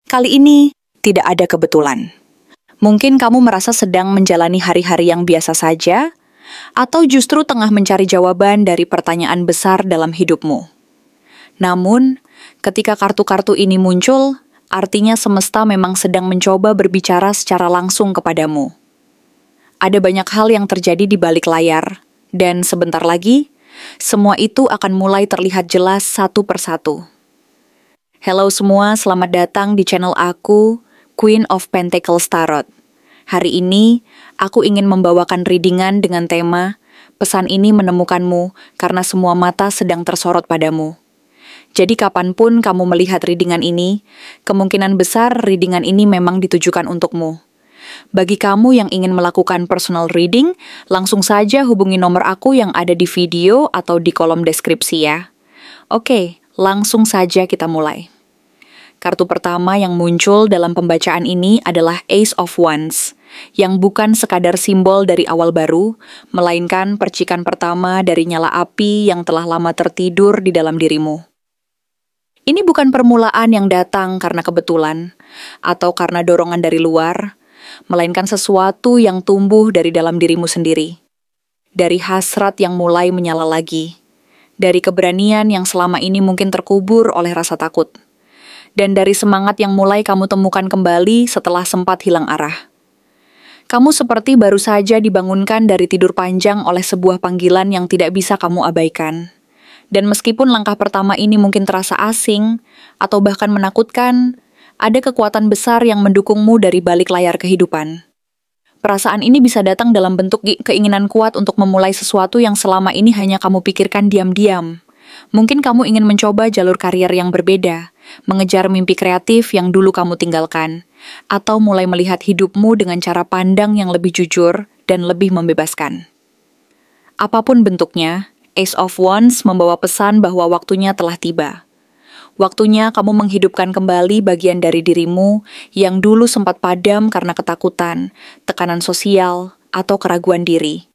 Kali ini, tidak ada kebetulan. Mungkin kamu merasa sedang menjalani hari-hari yang biasa saja, atau justru tengah mencari jawaban dari pertanyaan besar dalam hidupmu. Namun, ketika kartu-kartu ini muncul, artinya semesta memang sedang mencoba berbicara secara langsung kepadamu. Ada banyak hal yang terjadi di balik layar, dan sebentar lagi, semua itu akan mulai terlihat jelas satu persatu. Halo semua, selamat datang di channel aku, Queen of Pentacles Tarot. Hari ini, aku ingin membawakan readingan dengan tema, pesan ini menemukanmu karena semua mata sedang tersorot padamu. Jadi kapanpun kamu melihat readingan ini, kemungkinan besar readingan ini memang ditujukan untukmu. Bagi kamu yang ingin melakukan personal reading, langsung saja hubungi nomor aku yang ada di video atau di kolom deskripsi ya. Oke, langsung saja kita mulai. Kartu pertama yang muncul dalam pembacaan ini adalah Ace of Wands, yang bukan sekadar simbol dari awal baru, melainkan percikan pertama dari nyala api yang telah lama tertidur di dalam dirimu. Ini bukan permulaan yang datang karena kebetulan, atau karena dorongan dari luar, melainkan sesuatu yang tumbuh dari dalam dirimu sendiri. Dari hasrat yang mulai menyala lagi, dari keberanian yang selama ini mungkin terkubur oleh rasa takut, dan dari semangat yang mulai kamu temukan kembali setelah sempat hilang arah. Kamu seperti baru saja dibangunkan dari tidur panjang oleh sebuah panggilan yang tidak bisa kamu abaikan. Dan meskipun langkah pertama ini mungkin terasa asing, atau bahkan menakutkan, ada kekuatan besar yang mendukungmu dari balik layar kehidupan. Perasaan ini bisa datang dalam bentuk keinginan kuat untuk memulai sesuatu yang selama ini hanya kamu pikirkan diam-diam. Mungkin kamu ingin mencoba jalur karier yang berbeda, mengejar mimpi kreatif yang dulu kamu tinggalkan, atau mulai melihat hidupmu dengan cara pandang yang lebih jujur dan lebih membebaskan. Apapun bentuknya, Ace of Wands membawa pesan bahwa waktunya telah tiba. Waktunya kamu menghidupkan kembali bagian dari dirimu yang dulu sempat padam karena ketakutan, tekanan sosial, atau keraguan diri.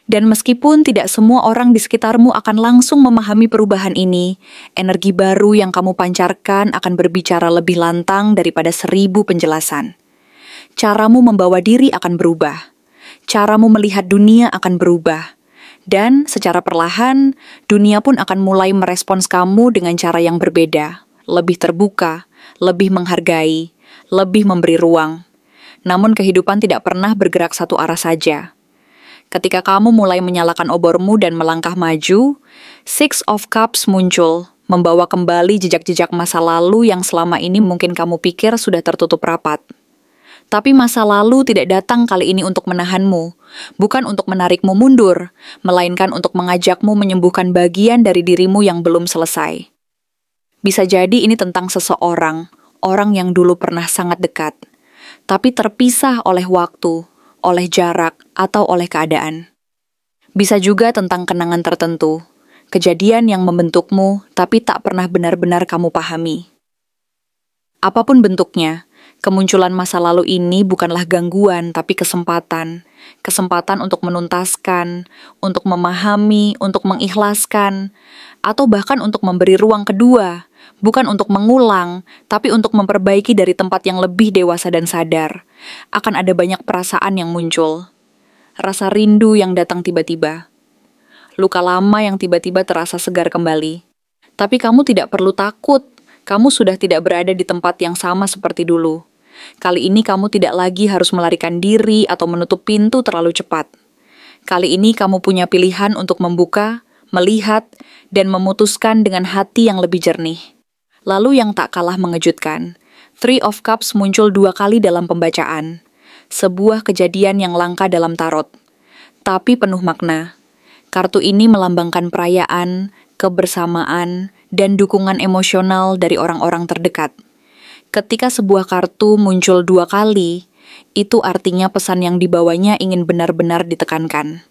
Dan meskipun tidak semua orang di sekitarmu akan langsung memahami perubahan ini, energi baru yang kamu pancarkan akan berbicara lebih lantang daripada 1000 penjelasan. Caramu membawa diri akan berubah. Caramu melihat dunia akan berubah. Dan secara perlahan, dunia pun akan mulai merespons kamu dengan cara yang berbeda, lebih terbuka, lebih menghargai, lebih memberi ruang. Namun kehidupan tidak pernah bergerak satu arah saja. Ketika kamu mulai menyalakan obormu dan melangkah maju, Six of Cups muncul, membawa kembali jejak-jejak masa lalu yang selama ini mungkin kamu pikir sudah tertutup rapat. Tapi masa lalu tidak datang kali ini untuk menahanmu, bukan untuk menarikmu mundur, melainkan untuk mengajakmu menyembuhkan bagian dari dirimu yang belum selesai. Bisa jadi ini tentang seseorang, orang yang dulu pernah sangat dekat, tapi terpisah oleh waktu, oleh jarak, atau oleh keadaan. Bisa juga tentang kenangan tertentu, kejadian yang membentukmu tapi tak pernah benar-benar kamu pahami. Apapun bentuknya, kemunculan masa lalu ini bukanlah gangguan, tapi kesempatan. Kesempatan untuk menuntaskan, untuk memahami, untuk mengikhlaskan, atau bahkan untuk memberi ruang kedua. Bukan untuk mengulang, tapi untuk memperbaiki dari tempat yang lebih dewasa dan sadar. Akan ada banyak perasaan yang muncul. Rasa rindu yang datang tiba-tiba. Luka lama yang tiba-tiba terasa segar kembali. Tapi kamu tidak perlu takut. Kamu sudah tidak berada di tempat yang sama seperti dulu. Kali ini kamu tidak lagi harus melarikan diri atau menutup pintu terlalu cepat. Kali ini kamu punya pilihan untuk membuka, melihat, dan memutuskan dengan hati yang lebih jernih. Lalu yang tak kalah mengejutkan, Three of Cups muncul 2 kali dalam pembacaan. Sebuah kejadian yang langka dalam tarot, tapi penuh makna. Kartu ini melambangkan perayaan, kebersamaan, dan dukungan emosional dari orang-orang terdekat. Ketika sebuah kartu muncul 2 kali, itu artinya pesan yang dibawanya ingin benar-benar ditekankan.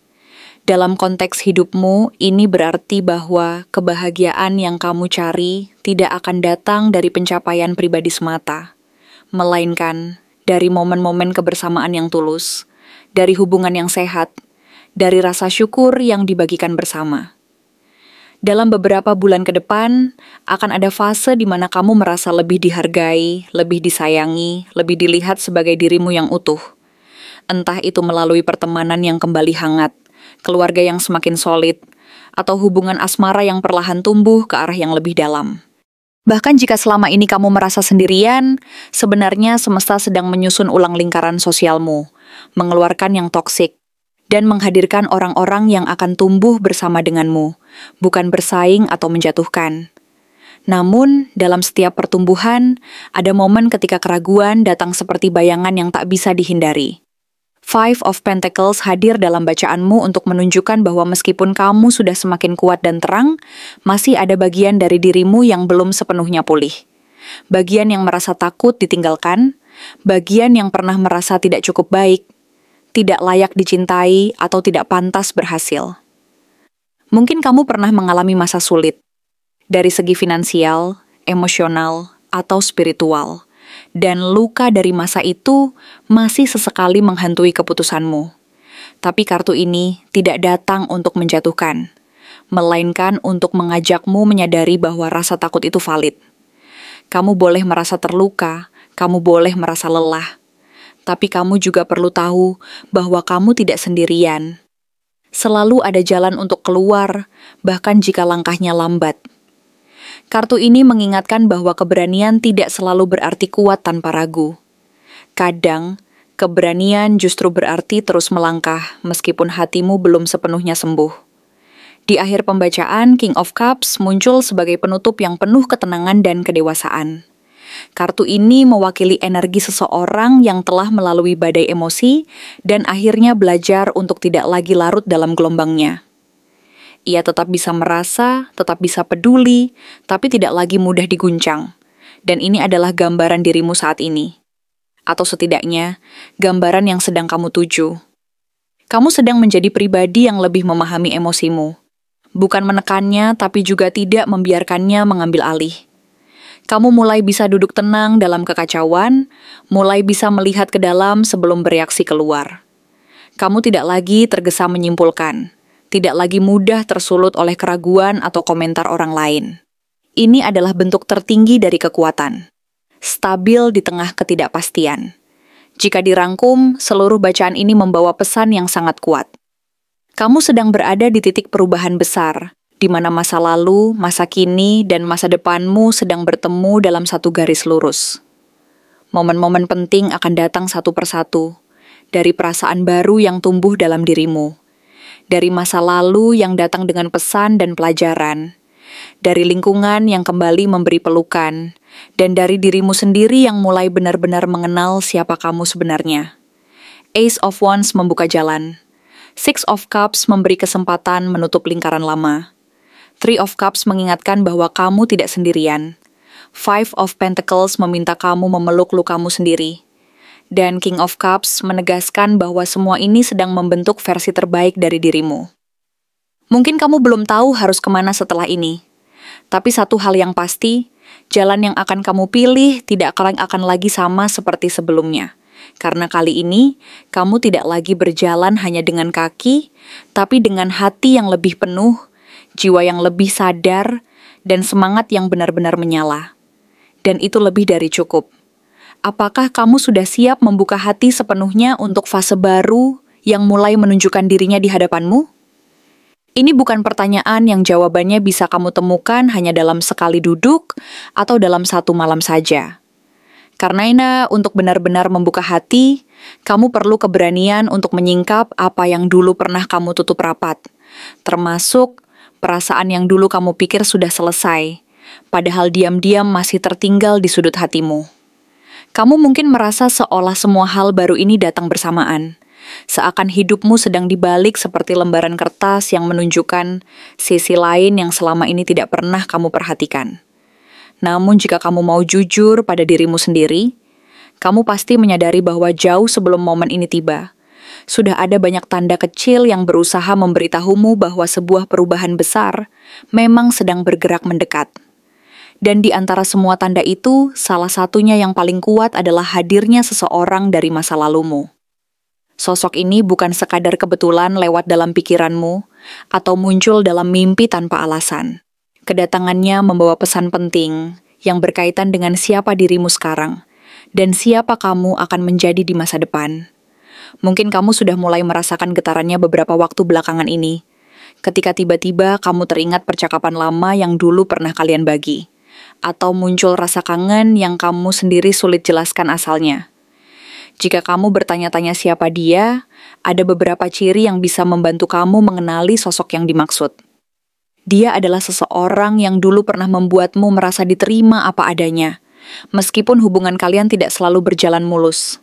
Dalam konteks hidupmu, ini berarti bahwa kebahagiaan yang kamu cari tidak akan datang dari pencapaian pribadi semata, melainkan dari momen-momen kebersamaan yang tulus, dari hubungan yang sehat, dari rasa syukur yang dibagikan bersama. Dalam beberapa bulan ke depan, akan ada fase di mana kamu merasa lebih dihargai, lebih disayangi, lebih dilihat sebagai dirimu yang utuh. Entah itu melalui pertemanan yang kembali hangat, keluarga yang semakin solid, atau hubungan asmara yang perlahan tumbuh ke arah yang lebih dalam. Bahkan jika selama ini kamu merasa sendirian, sebenarnya semesta sedang menyusun ulang lingkaran sosialmu, mengeluarkan yang toksik, dan menghadirkan orang-orang yang akan tumbuh bersama denganmu, bukan bersaing atau menjatuhkan. Namun, dalam setiap pertumbuhan, ada momen ketika keraguan datang seperti bayangan yang tak bisa dihindari. Five of Pentacles hadir dalam bacaanmu untuk menunjukkan bahwa meskipun kamu sudah semakin kuat dan terang, masih ada bagian dari dirimu yang belum sepenuhnya pulih. Bagian yang merasa takut ditinggalkan, bagian yang pernah merasa tidak cukup baik, tidak layak dicintai, atau tidak pantas berhasil. Mungkin kamu pernah mengalami masa sulit, dari segi finansial, emosional, atau spiritual, dan luka dari masa itu masih sesekali menghantui keputusanmu. Tapi kartu ini tidak datang untuk menjatuhkan, melainkan untuk mengajakmu menyadari bahwa rasa takut itu valid. Kamu boleh merasa terluka, kamu boleh merasa lelah, tapi kamu juga perlu tahu bahwa kamu tidak sendirian. Selalu ada jalan untuk keluar, bahkan jika langkahnya lambat. Kartu ini mengingatkan bahwa keberanian tidak selalu berarti kuat tanpa ragu. Kadang, keberanian justru berarti terus melangkah meskipun hatimu belum sepenuhnya sembuh. Di akhir pembacaan, King of Cups muncul sebagai penutup yang penuh ketenangan dan kedewasaan. Kartu ini mewakili energi seseorang yang telah melalui badai emosi dan akhirnya belajar untuk tidak lagi larut dalam gelombangnya. Ia tetap bisa merasa, tetap bisa peduli, tapi tidak lagi mudah diguncang. Dan ini adalah gambaran dirimu saat ini. Atau setidaknya, gambaran yang sedang kamu tuju. Kamu sedang menjadi pribadi yang lebih memahami emosimu. Bukan menekannya, tapi juga tidak membiarkannya mengambil alih. Kamu mulai bisa duduk tenang dalam kekacauan, mulai bisa melihat ke dalam sebelum bereaksi keluar. Kamu tidak lagi tergesa menyimpulkan, tidak lagi mudah tersulut oleh keraguan atau komentar orang lain. Ini adalah bentuk tertinggi dari kekuatan, stabil di tengah ketidakpastian. Jika dirangkum, seluruh bacaan ini membawa pesan yang sangat kuat. Kamu sedang berada di titik perubahan besar, di mana masa lalu, masa kini, dan masa depanmu sedang bertemu dalam satu garis lurus. Momen-momen penting akan datang satu persatu, dari perasaan baru yang tumbuh dalam dirimu, dari masa lalu yang datang dengan pesan dan pelajaran, dari lingkungan yang kembali memberi pelukan, dan dari dirimu sendiri yang mulai benar-benar mengenal siapa kamu sebenarnya. Ace of Wands membuka jalan. Six of Cups memberi kesempatan menutup lingkaran lama. Three of Cups mengingatkan bahwa kamu tidak sendirian. Five of Pentacles meminta kamu memeluk lukamu sendiri. Dan King of Cups menegaskan bahwa semua ini sedang membentuk versi terbaik dari dirimu. Mungkin kamu belum tahu harus kemana setelah ini. Tapi satu hal yang pasti, jalan yang akan kamu pilih tidak akan lagi sama seperti sebelumnya. Karena kali ini, kamu tidak lagi berjalan hanya dengan kaki, tapi dengan hati yang lebih penuh, jiwa yang lebih sadar, dan semangat yang benar-benar menyala. Dan itu lebih dari cukup. Apakah kamu sudah siap membuka hati sepenuhnya untuk fase baru yang mulai menunjukkan dirinya di hadapanmu? Ini bukan pertanyaan yang jawabannya bisa kamu temukan hanya dalam sekali duduk atau dalam satu malam saja. Karena untuk benar-benar membuka hati, kamu perlu keberanian untuk menyingkap apa yang dulu pernah kamu tutup rapat, termasuk perasaan yang dulu kamu pikir sudah selesai, padahal diam-diam masih tertinggal di sudut hatimu. Kamu mungkin merasa seolah semua hal baru ini datang bersamaan, seakan hidupmu sedang dibalik seperti lembaran kertas yang menunjukkan sisi lain yang selama ini tidak pernah kamu perhatikan. Namun jika kamu mau jujur pada dirimu sendiri, kamu pasti menyadari bahwa jauh sebelum momen ini tiba, sudah ada banyak tanda kecil yang berusaha memberitahumu bahwa sebuah perubahan besar memang sedang bergerak mendekat. Dan di antara semua tanda itu, salah satunya yang paling kuat adalah hadirnya seseorang dari masa lalumu. Sosok ini bukan sekadar kebetulan lewat dalam pikiranmu, atau muncul dalam mimpi tanpa alasan. Kedatangannya membawa pesan penting yang berkaitan dengan siapa dirimu sekarang dan siapa kamu akan menjadi di masa depan. Mungkin kamu sudah mulai merasakan getarannya beberapa waktu belakangan ini, ketika tiba-tiba kamu teringat percakapan lama yang dulu pernah kalian bagi, atau muncul rasa kangen yang kamu sendiri sulit jelaskan asalnya. Jika kamu bertanya-tanya siapa dia, ada beberapa ciri yang bisa membantu kamu mengenali sosok yang dimaksud. Dia adalah seseorang yang dulu pernah membuatmu merasa diterima apa adanya, meskipun hubungan kalian tidak selalu berjalan mulus.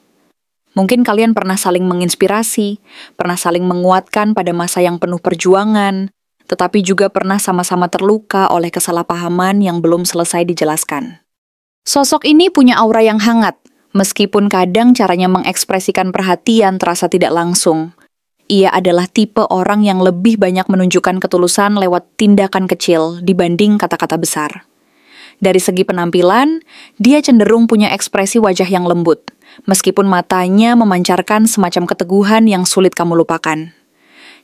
Mungkin kalian pernah saling menginspirasi, pernah saling menguatkan pada masa yang penuh perjuangan, tetapi juga pernah sama-sama terluka oleh kesalahpahaman yang belum selesai dijelaskan. Sosok ini punya aura yang hangat, meskipun kadang caranya mengekspresikan perhatian terasa tidak langsung. Ia adalah tipe orang yang lebih banyak menunjukkan ketulusan lewat tindakan kecil dibanding kata-kata besar. Dari segi penampilan, dia cenderung punya ekspresi wajah yang lembut, meskipun matanya memancarkan semacam keteguhan yang sulit kamu lupakan.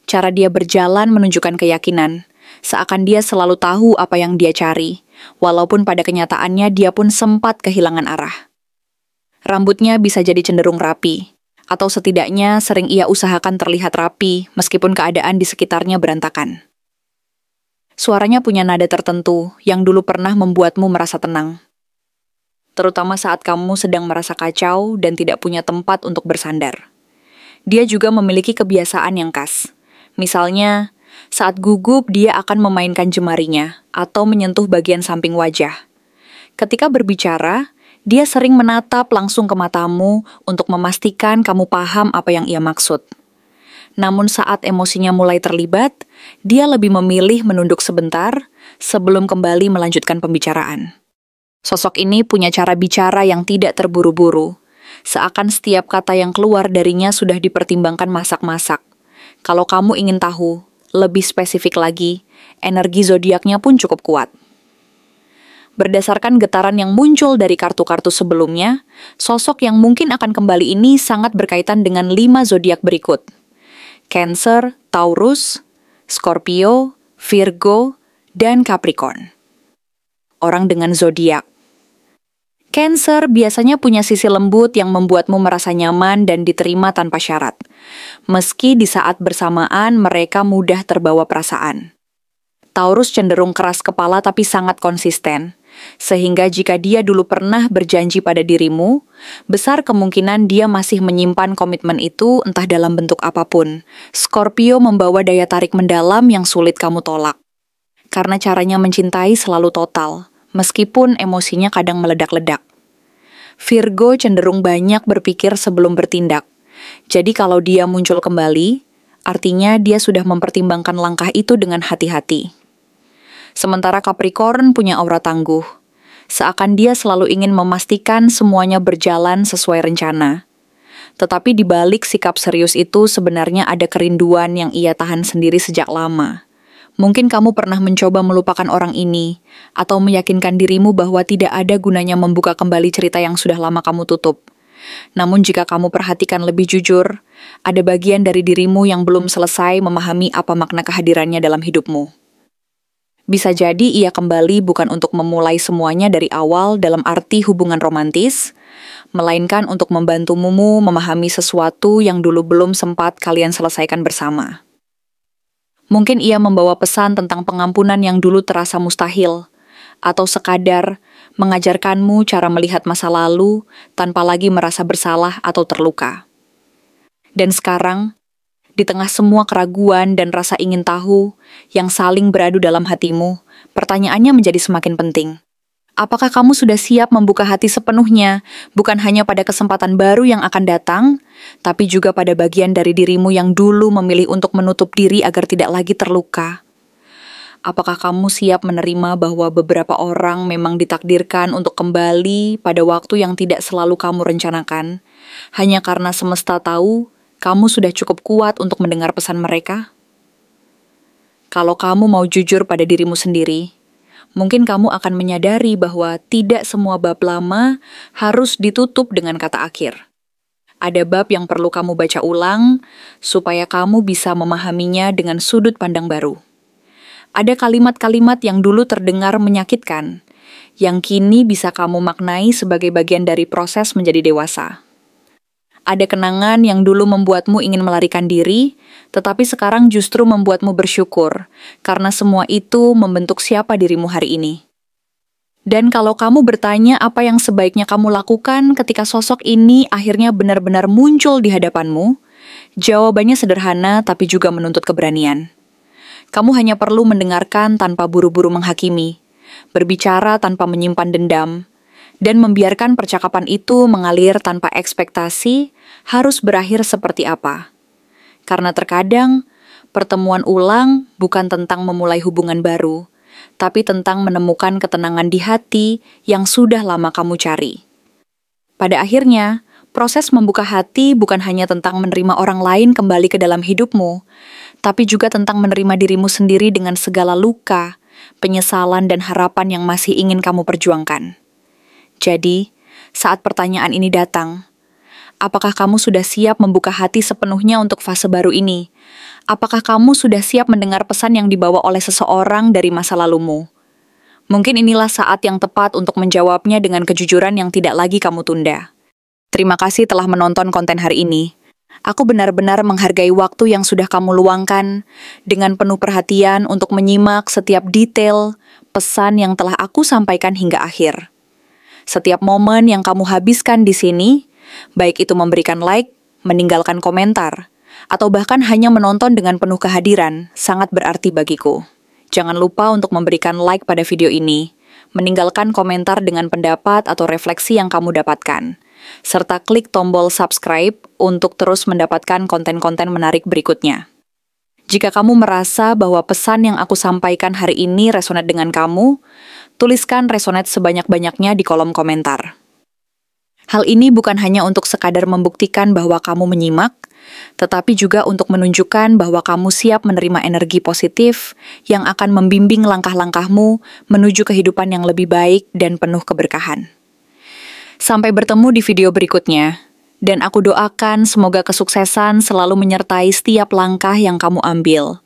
Cara dia berjalan menunjukkan keyakinan, seakan dia selalu tahu apa yang dia cari, walaupun pada kenyataannya dia pun sempat kehilangan arah. Rambutnya bisa jadi cenderung rapi, atau setidaknya sering ia usahakan terlihat rapi meskipun keadaan di sekitarnya berantakan. Suaranya punya nada tertentu yang dulu pernah membuatmu merasa tenang, terutama saat kamu sedang merasa kacau dan tidak punya tempat untuk bersandar. Dia juga memiliki kebiasaan yang khas. Misalnya, saat gugup dia akan memainkan jemarinya atau menyentuh bagian samping wajah. Ketika berbicara, dia sering menatap langsung ke matamu untuk memastikan kamu paham apa yang ia maksud. Namun saat emosinya mulai terlibat, dia lebih memilih menunduk sebentar sebelum kembali melanjutkan pembicaraan. Sosok ini punya cara bicara yang tidak terburu-buru, seakan setiap kata yang keluar darinya sudah dipertimbangkan masak-masak. Kalau kamu ingin tahu, lebih spesifik lagi, energi zodiaknya pun cukup kuat. Berdasarkan getaran yang muncul dari kartu-kartu sebelumnya, sosok yang mungkin akan kembali ini sangat berkaitan dengan 5 zodiak berikut: Cancer, Taurus, Scorpio, Virgo, dan Capricorn. Orang dengan zodiak Cancer biasanya punya sisi lembut yang membuatmu merasa nyaman dan diterima tanpa syarat, meski di saat bersamaan mereka mudah terbawa perasaan. Taurus cenderung keras kepala tapi sangat konsisten, sehingga jika dia dulu pernah berjanji pada dirimu, besar kemungkinan dia masih menyimpan komitmen itu entah dalam bentuk apapun. Scorpio membawa daya tarik mendalam yang sulit kamu tolak, karena caranya mencintai selalu total, meskipun emosinya kadang meledak-ledak. Virgo cenderung banyak berpikir sebelum bertindak, jadi kalau dia muncul kembali, artinya dia sudah mempertimbangkan langkah itu dengan hati-hati. Sementara Capricorn punya aura tangguh, seakan dia selalu ingin memastikan semuanya berjalan sesuai rencana. Tetapi di balik sikap serius itu sebenarnya ada kerinduan yang ia tahan sendiri sejak lama. Mungkin kamu pernah mencoba melupakan orang ini, atau meyakinkan dirimu bahwa tidak ada gunanya membuka kembali cerita yang sudah lama kamu tutup. Namun jika kamu perhatikan lebih jujur, ada bagian dari dirimu yang belum selesai memahami apa makna kehadirannya dalam hidupmu. Bisa jadi ia kembali bukan untuk memulai semuanya dari awal dalam arti hubungan romantis, melainkan untuk membantumu memahami sesuatu yang dulu belum sempat kalian selesaikan bersama. Mungkin ia membawa pesan tentang pengampunan yang dulu terasa mustahil, atau sekadar mengajarkanmu cara melihat masa lalu tanpa lagi merasa bersalah atau terluka. Dan sekarang, di tengah semua keraguan dan rasa ingin tahu yang saling beradu dalam hatimu, pertanyaannya menjadi semakin penting. Apakah kamu sudah siap membuka hati sepenuhnya, bukan hanya pada kesempatan baru yang akan datang, tapi juga pada bagian dari dirimu yang dulu memilih untuk menutup diri agar tidak lagi terluka? Apakah kamu siap menerima bahwa beberapa orang memang ditakdirkan untuk kembali pada waktu yang tidak selalu kamu rencanakan, hanya karena semesta tahu kamu sudah cukup kuat untuk mendengar pesan mereka? Kalau kamu mau jujur pada dirimu sendiri, mungkin kamu akan menyadari bahwa tidak semua bab lama harus ditutup dengan kata akhir. Ada bab yang perlu kamu baca ulang, supaya kamu bisa memahaminya dengan sudut pandang baru. Ada kalimat-kalimat yang dulu terdengar menyakitkan, yang kini bisa kamu maknai sebagai bagian dari proses menjadi dewasa. Ada kenangan yang dulu membuatmu ingin melarikan diri, tetapi sekarang justru membuatmu bersyukur, karena semua itu membentuk siapa dirimu hari ini. Dan kalau kamu bertanya apa yang sebaiknya kamu lakukan ketika sosok ini akhirnya benar-benar muncul di hadapanmu, jawabannya sederhana tapi juga menuntut keberanian. Kamu hanya perlu mendengarkan tanpa buru-buru menghakimi, berbicara tanpa menyimpan dendam, dan membiarkan percakapan itu mengalir tanpa ekspektasi harus berakhir seperti apa. Karena terkadang, pertemuan ulang bukan tentang memulai hubungan baru, tapi tentang menemukan ketenangan di hati yang sudah lama kamu cari. Pada akhirnya, proses membuka hati bukan hanya tentang menerima orang lain kembali ke dalam hidupmu, tapi juga tentang menerima dirimu sendiri dengan segala luka, penyesalan dan harapan yang masih ingin kamu perjuangkan. Jadi, saat pertanyaan ini datang, apakah kamu sudah siap membuka hati sepenuhnya untuk fase baru ini? Apakah kamu sudah siap mendengar pesan yang dibawa oleh seseorang dari masa lalumu? Mungkin inilah saat yang tepat untuk menjawabnya dengan kejujuran yang tidak lagi kamu tunda. Terima kasih telah menonton konten hari ini. Aku benar-benar menghargai waktu yang sudah kamu luangkan dengan penuh perhatian untuk menyimak setiap detail pesan yang telah aku sampaikan hingga akhir. Setiap momen yang kamu habiskan di sini, baik itu memberikan like, meninggalkan komentar, atau bahkan hanya menonton dengan penuh kehadiran, sangat berarti bagiku. Jangan lupa untuk memberikan like pada video ini, meninggalkan komentar dengan pendapat atau refleksi yang kamu dapatkan, serta klik tombol subscribe untuk terus mendapatkan konten-konten menarik berikutnya. Jika kamu merasa bahwa pesan yang aku sampaikan hari ini resonate dengan kamu, tuliskan resonate sebanyak-banyaknya di kolom komentar. Hal ini bukan hanya untuk sekadar membuktikan bahwa kamu menyimak, tetapi juga untuk menunjukkan bahwa kamu siap menerima energi positif yang akan membimbing langkah-langkahmu menuju kehidupan yang lebih baik dan penuh keberkahan. Sampai bertemu di video berikutnya, dan aku doakan semoga kesuksesan selalu menyertai setiap langkah yang kamu ambil,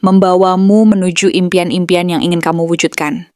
membawamu menuju impian-impian yang ingin kamu wujudkan.